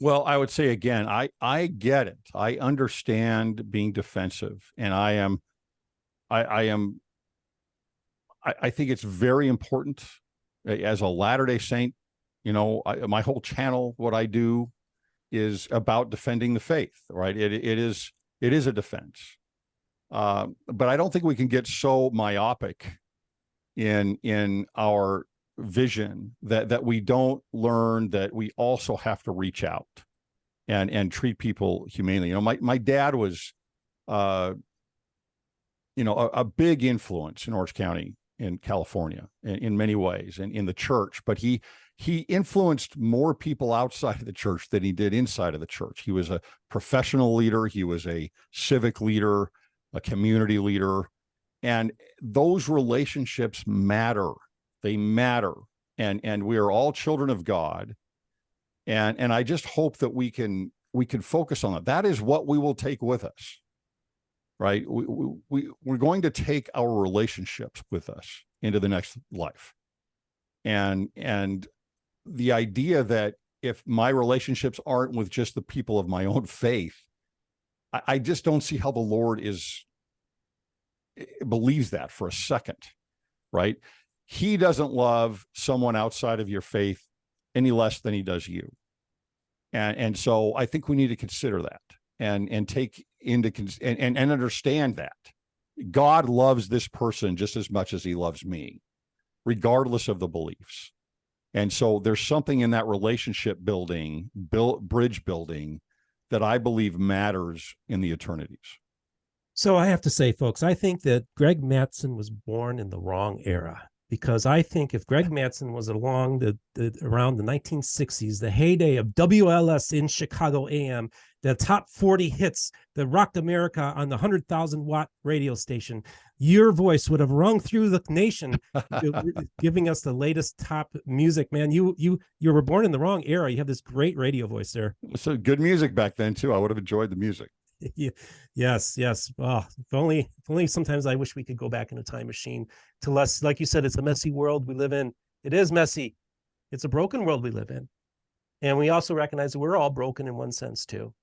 Well, I would say again, I get it. I understand being defensive, and I think it's very important as a Latter-day Saint. My whole channel, what I do is about defending the faith, right? It is a defense. But I don't think we can get so myopic in our vision that we don't learn that we also have to reach out and treat people humanely. My dad was a big influence in Orange County in California in many ways, and in the church, but he influenced more people outside of the church than he did inside of the church. He was a professional leader. He was a civic leader, a community leader, and those relationships matter. They matter. And we are all children of God. And I just hope that we can focus on that. That is what we will take with us, right? We're going to take our relationships with us into the next life. And the idea that if my relationships aren't with just the people of my own faith, I just don't see how the Lord believes that for a second, right? He doesn't love someone outside of your faith any less than he does you. And so I think we need to consider that and take into and understand that God loves this person just as much as he loves me, regardless of the beliefs. And so there's something in that relationship building, bridge building, that I believe matters in the eternities. So I have to say, folks, I think that Greg Matsen was born in the wrong era, because I think if Greg Matsen was around the 1960s, the heyday of WLS in Chicago AM, the top 40 hits that rocked America on the 100,000 watt radio station, your voice would have rung through the nation, giving us the latest top music. Man, you were born in the wrong era. You have this great radio voice there. So good music back then too. I would have enjoyed the music. Yes. Oh, if only sometimes I wish we could go back in a time machine to less, like you said, it's a messy world we live in. It is messy. It's a broken world we live in. And we also recognize that we're all broken in one sense too.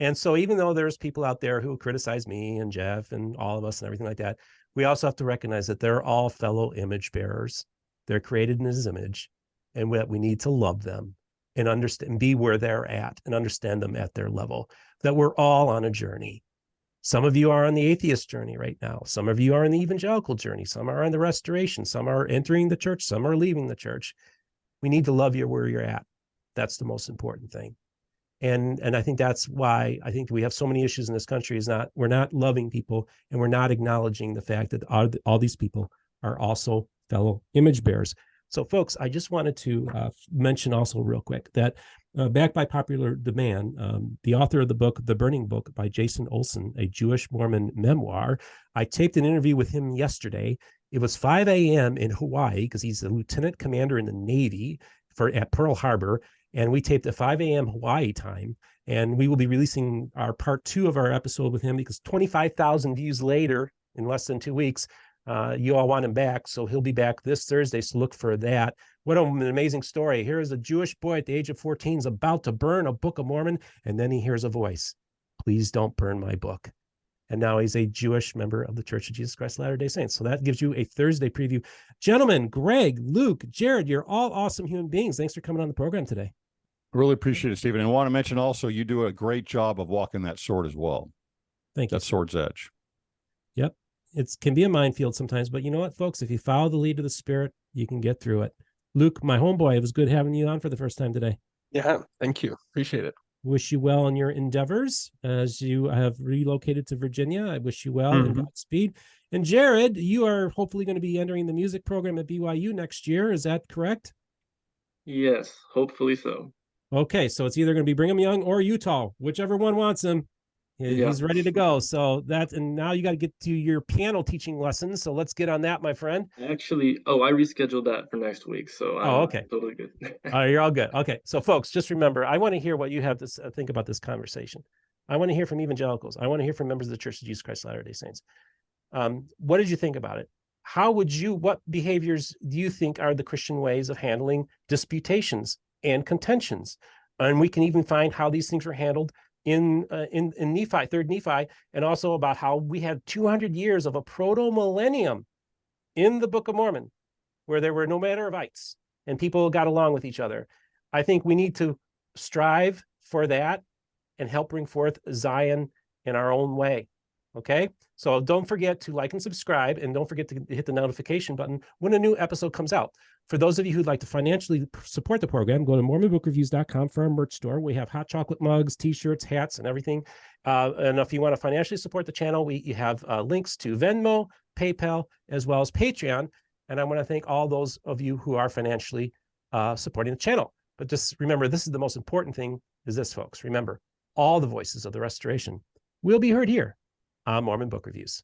And so even though there's people out there who criticize me and Jeff and all of us and everything like that, we also have to recognize that they're all fellow image bearers. They're created in his image, and that we need to love them and understand, be where they're at and understand them at their level, that we're all on a journey. Some of you are on the atheist journey right now. Some of you are in the evangelical journey. Some are on the restoration. Some are entering the church. Some are leaving the church. We need to love you where you're at. That's the most important thing. And I think that's why I think we have so many issues in this country, is we're not loving people, and we're not acknowledging the fact that all these people are also fellow image bearers. So folks, I just wanted to mention also real quick that back by popular demand, the author of the book, The Burning Book by Jason Olson, a Jewish Mormon memoir, I taped an interview with him yesterday. It was 5 a.m. in Hawaii, because he's a lieutenant commander in the Navy at Pearl Harbor. And we taped at 5 a.m. Hawaii time. And we will be releasing our part 2 of our episode with him, because 25,000 views later, in less than 2 weeks, you all want him back. So he'll be back this Thursday. So look for that. What an amazing story. Here is a Jewish boy at the age of 14 is about to burn a Book of Mormon. And then he hears a voice. Please don't burn my book. And now he's a Jewish member of the Church of Jesus Christ of Latter-day Saints. So that gives you a Thursday preview. Gentlemen, Greg, Luke, Jared, you're all awesome human beings. Thanks for coming on the program today. Really appreciate it, Stephen. And I want to mention also, you do a great job of walking that sword as well. Thank you. That sword's edge. Yep. It can be a minefield sometimes, but you know what, folks? If you follow the lead of the Spirit, you can get through it. Luke, my homeboy, it was good having you on for the first time today. Yeah, thank you. Appreciate it. Wish you well in your endeavors as you have relocated to Virginia. I wish you well and Godspeed. And Jared, you are hopefully going to be entering the music program at BYU next year. Is that correct? Yes, hopefully so. Okay, so it's either going to be Brigham Young or Utah, whichever one wants him. He's ready to go. So and now you got to get to your piano teaching lessons. So let's get on that, my friend. Actually, I rescheduled that for next week. So I'm okay. Totally good. You're all good. Okay. So folks, just remember, I want to hear what you have to think about this conversation. I want to hear from evangelicals. I want to hear from members of the Church of Jesus Christ of Latter-day Saints. What did you think about it? What behaviors do you think are the Christian ways of handling disputations and contentions? And we can even find how these things were handled in Nephi, 3rd Nephi, and also about how we had 200 years of a proto-millennium in the Book of Mormon, where there were no Matterites and people got along with each other. I think we need to strive for that and help bring forth Zion in our own way. Okay, so don't forget to like and subscribe, and don't forget to hit the notification button when a new episode comes out. For those of you who'd like to financially support the program, go to MormonBookReviews.com for our merch store. We have hot chocolate mugs, t-shirts, hats, and everything. And if you want to financially support the channel, we have links to Venmo, PayPal, as well as Patreon. And I want to thank all those of you who are financially supporting the channel. But just remember, this is the most important thing, is this, folks. Remember, all the voices of the restoration will be heard here on Mormon Book Reviews.